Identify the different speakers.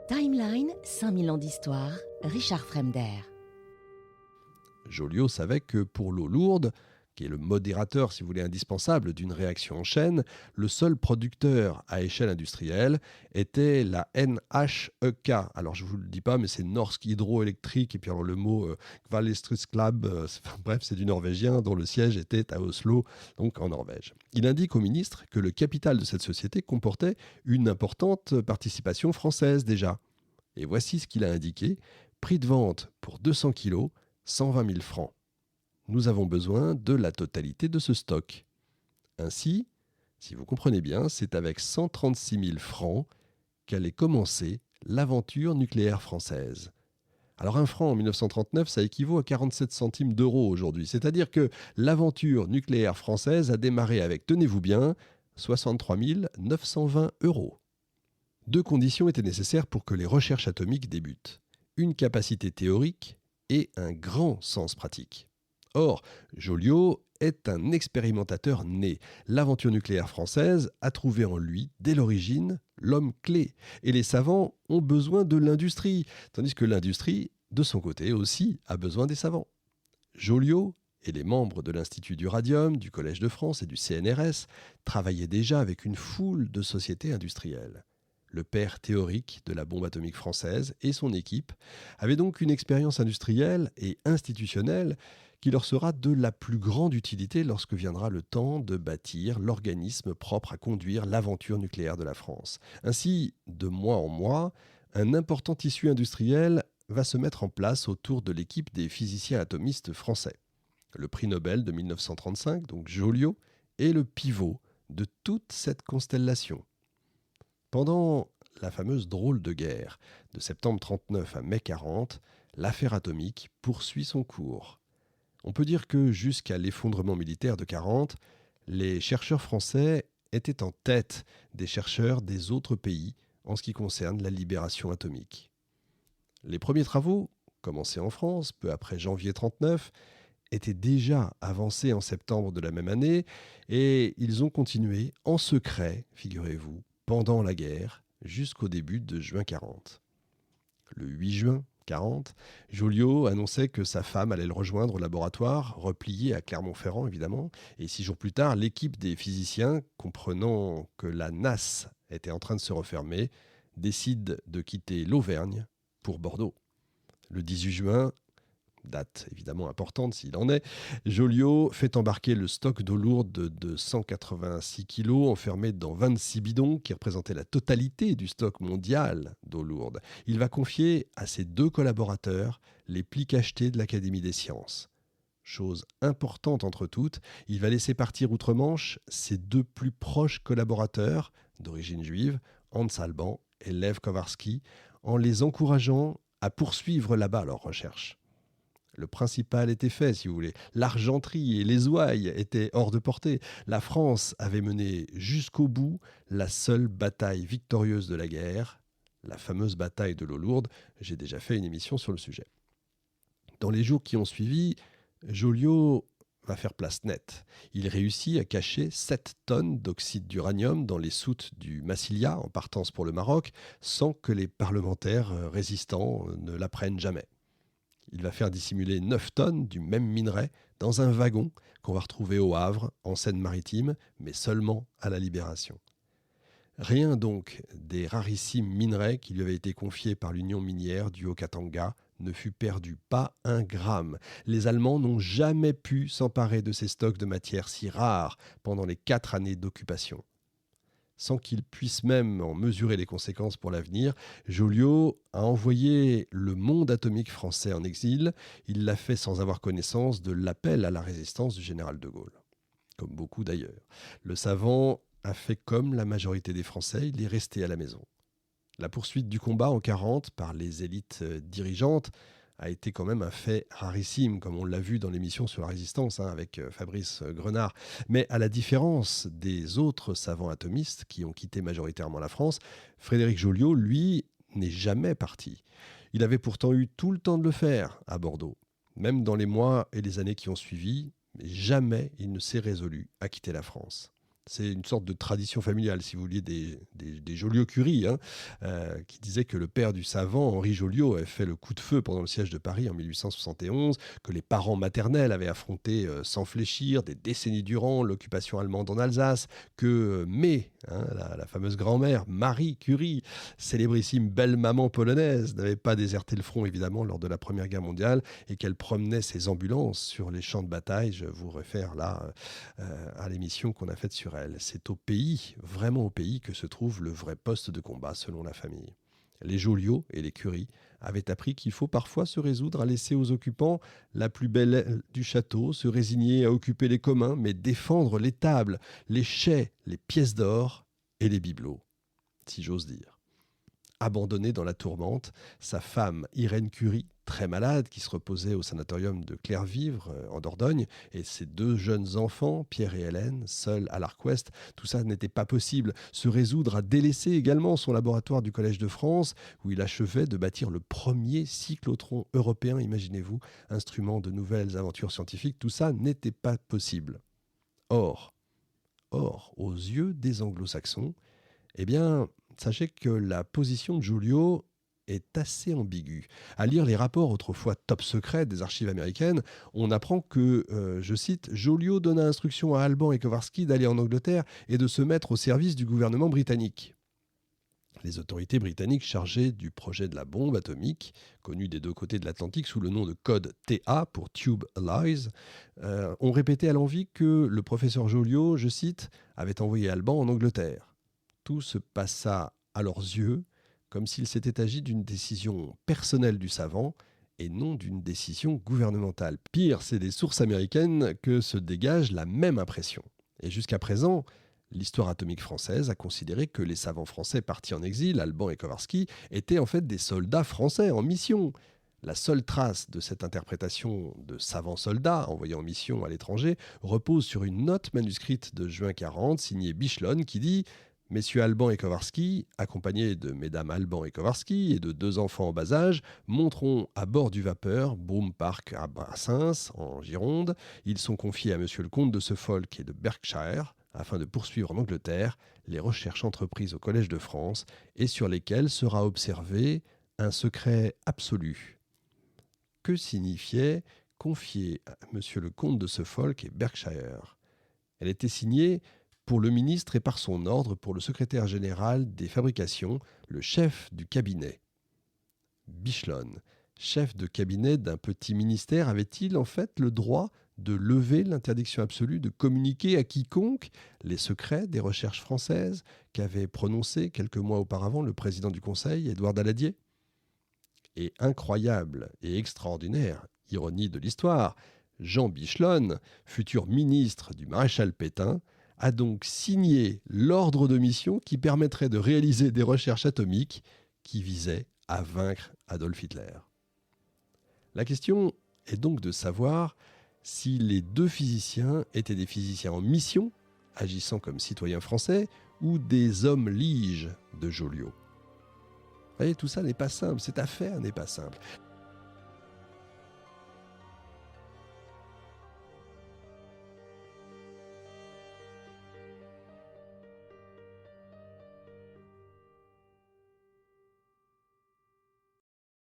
Speaker 1: Timeline, 5000 ans d'histoire, Richard Fremder.
Speaker 2: Joliot savait que pour l'eau lourde, qui est le modérateur, si vous voulez, indispensable d'une réaction en chaîne, le seul producteur à échelle industrielle était la NHEK. Alors je ne vous le dis pas, mais c'est Norsk Hydroélectrique, et puis alors le mot Kvalstrømsklag, bref, c'est du norvégien, dont le siège était à Oslo, donc en Norvège. Il indique au ministre que le capital de cette société comportait une importante participation française déjà. Et voici ce qu'il a indiqué: prix de vente pour 200 kilos, 120 000 francs. Nous avons besoin de la totalité de ce stock. Ainsi, si vous comprenez bien, c'est avec 136 000 francs qu'allait commencer l'aventure nucléaire française. Alors un franc en 1939, ça équivaut à 47 centimes d'euros aujourd'hui. C'est-à-dire que l'aventure nucléaire française a démarré avec, tenez-vous bien, 63 920 euros. Deux conditions étaient nécessaires pour que les recherches atomiques débutent: une capacité théorique et un grand sens pratique. Or, Joliot est un expérimentateur né. L'aventure nucléaire française a trouvé en lui, dès l'origine, l'homme clé. Et les savants ont besoin de l'industrie, tandis que l'industrie, de son côté aussi, a besoin des savants. Joliot et les membres de l'Institut du Radium, du Collège de France et du CNRS travaillaient déjà avec une foule de sociétés industrielles. Le père théorique de la bombe atomique française et son équipe avaient donc une expérience industrielle et institutionnelle qui leur sera de la plus grande utilité lorsque viendra le temps de bâtir l'organisme propre à conduire l'aventure nucléaire de la France. Ainsi, de mois en mois, un important tissu industriel va se mettre en place autour de l'équipe des physiciens atomistes français. Le prix Nobel de 1935, donc Joliot, est le pivot de toute cette constellation. Pendant la fameuse drôle de guerre de septembre 39 à mai 40, l'affaire atomique poursuit son cours. On peut dire que jusqu'à l'effondrement militaire de 40, les chercheurs français étaient en tête des chercheurs des autres pays en ce qui concerne la libération atomique. Les premiers travaux, commencés en France peu après janvier 39, étaient déjà avancés en septembre de la même année et ils ont continué en secret, figurez-vous, pendant la guerre jusqu'au début de juin 40. Le 8 juin 40, Joliot annonçait que sa femme allait le rejoindre au laboratoire, replié à Clermont-Ferrand évidemment, et 6 jours plus tard, l'équipe des physiciens, comprenant que la NAS était en train de se refermer, décide de quitter l'Auvergne pour Bordeaux. Le 18 juin, date évidemment importante s'il en est, Joliot fait embarquer le stock d'eau lourde de 186 kg enfermé dans 26 bidons qui représentaient la totalité du stock mondial d'eau lourde. Il va confier à ses 2 collaborateurs les plis cachetés de l'Académie des sciences. Chose importante entre toutes, il va laisser partir outre-Manche ses 2 plus proches collaborateurs d'origine juive, Hans Alban et Lev Kowarski, en les encourageant à poursuivre là-bas leurs recherches. Le principal était fait, si vous voulez. L'argenterie et les ouailles étaient hors de portée. La France avait mené jusqu'au bout la seule bataille victorieuse de la guerre, la fameuse bataille de l'eau lourde. J'ai déjà fait une émission sur le sujet. Dans les jours qui ont suivi, Joliot va faire place nette. Il réussit à cacher 7 tonnes d'oxyde d'uranium dans les soutes du Massilia, en partance pour le Maroc, sans que les parlementaires résistants ne l'apprennent jamais. Il va faire dissimuler 9 tonnes du même minerai dans un wagon qu'on va retrouver au Havre, en Seine-Maritime, mais seulement à la Libération. Rien donc des rarissimes minerais qui lui avaient été confiés par l'Union minière du Haut-Katanga ne fut perdu, pas un gramme. Les Allemands n'ont jamais pu s'emparer de ces stocks de matières si rares pendant les 4 années d'occupation. Sans qu'il puisse même en mesurer les conséquences pour l'avenir, Joliot a envoyé le monde atomique français en exil. Il l'a fait sans avoir connaissance de l'appel à la résistance du général de Gaulle. Comme beaucoup d'ailleurs. Le savant a fait comme la majorité des Français, il est resté à la maison. La poursuite du combat en 40 par les élites dirigeantes a été quand même un fait rarissime, comme on l'a vu dans l'émission sur la résistance avec Fabrice Grenard. Mais à la différence des autres savants atomistes qui ont quitté majoritairement la France, Frédéric Joliot, lui, n'est jamais parti. Il avait pourtant eu tout le temps de le faire à Bordeaux. Même dans les mois et les années qui ont suivi, mais jamais il ne s'est résolu à quitter la France. C'est une sorte de tradition familiale, si vous vouliez, des Joliot-Curie, hein, qui disait que le père du savant, Henri Joliot, avait fait le coup de feu pendant le siège de Paris en 1871, que les parents maternels avaient affronté sans fléchir des décennies durant l'occupation allemande en Alsace, que May, hein, la fameuse grand-mère, Marie Curie, célébrissime belle maman polonaise, n'avait pas déserté le front évidemment lors de la Première Guerre mondiale et qu'elle promenait ses ambulances sur les champs de bataille. Je vous réfère là à l'émission qu'on a faite sur elle. C'est au pays, vraiment au pays, que se trouve le vrai poste de combat selon la famille. Les Joliot et les Curie avaient appris qu'il faut parfois se résoudre à laisser aux occupants la plus belle aile du château, se résigner à occuper les communs, mais défendre les tables, les chais, les pièces d'or et les bibelots, si j'ose dire. Abandonnée dans la tourmente, sa femme Irène Curie, très malade, qui se reposait au sanatorium de Clairvivre en Dordogne, et ses 2 jeunes enfants, Pierre et Hélène, seuls à l'Arc-Ouest, tout ça n'était pas possible. Se résoudre à délaisser également son laboratoire du Collège de France, où il achevait de bâtir le premier cyclotron européen, imaginez-vous, instrument de nouvelles aventures scientifiques, tout ça n'était pas possible. Or, aux yeux des anglo-saxons, eh bien, sachez que la position de Joliot est assez ambiguë. À lire les rapports autrefois top secrets des archives américaines, on apprend que, je cite, Joliot donna instruction à Alban et Kowarski d'aller en Angleterre et de se mettre au service du gouvernement britannique. Les autorités britanniques chargées du projet de la bombe atomique, connue des 2 côtés de l'Atlantique sous le nom de code TA pour Tube Allies, ont répété à l'envi que le professeur Joliot, je cite, avait envoyé Alban en Angleterre. Tout se passa à leurs yeux comme s'il s'était agi d'une décision personnelle du savant et non d'une décision gouvernementale. Pire, c'est des sources américaines que se dégage la même impression. Et jusqu'à présent, l'histoire atomique française a considéré que les savants français partis en exil, Alban et Kowarski, étaient en fait des soldats français en mission. La seule trace de cette interprétation de savants soldats envoyés en mission à l'étranger repose sur une note manuscrite de juin 40 signée Bichelonne qui dit « Messieurs Alban et Kowarski, accompagnés de mesdames Alban et Kowarski et de 2 enfants en bas âge, monteront à bord du vapeur Broome Park à Brassens, en Gironde. Ils sont confiés à monsieur le comte de Suffolk et de Berkshire afin de poursuivre en Angleterre les recherches entreprises au Collège de France et sur lesquelles sera observé un secret absolu. » Que signifiait « confier à monsieur le comte de Suffolk et Berkshire » ? Elle était signée pour le ministre et par son ordre pour le secrétaire général des fabrications, le chef du cabinet. Bichelonne, chef de cabinet d'un petit ministère, avait-il en fait le droit de lever l'interdiction absolue de communiquer à quiconque les secrets des recherches françaises qu'avait prononcé quelques mois auparavant le président du Conseil, Édouard Daladier ? Et incroyable et extraordinaire ironie de l'histoire, Jean Bichelonne, futur ministre du maréchal Pétain, a donc signé l'ordre de mission qui permettrait de réaliser des recherches atomiques qui visaient à vaincre Adolf Hitler. La question est donc de savoir si les 2 physiciens étaient des physiciens en mission, agissant comme citoyens français, ou des hommes liges de Joliot. Vous voyez, tout ça n'est pas simple, cette affaire n'est pas simple.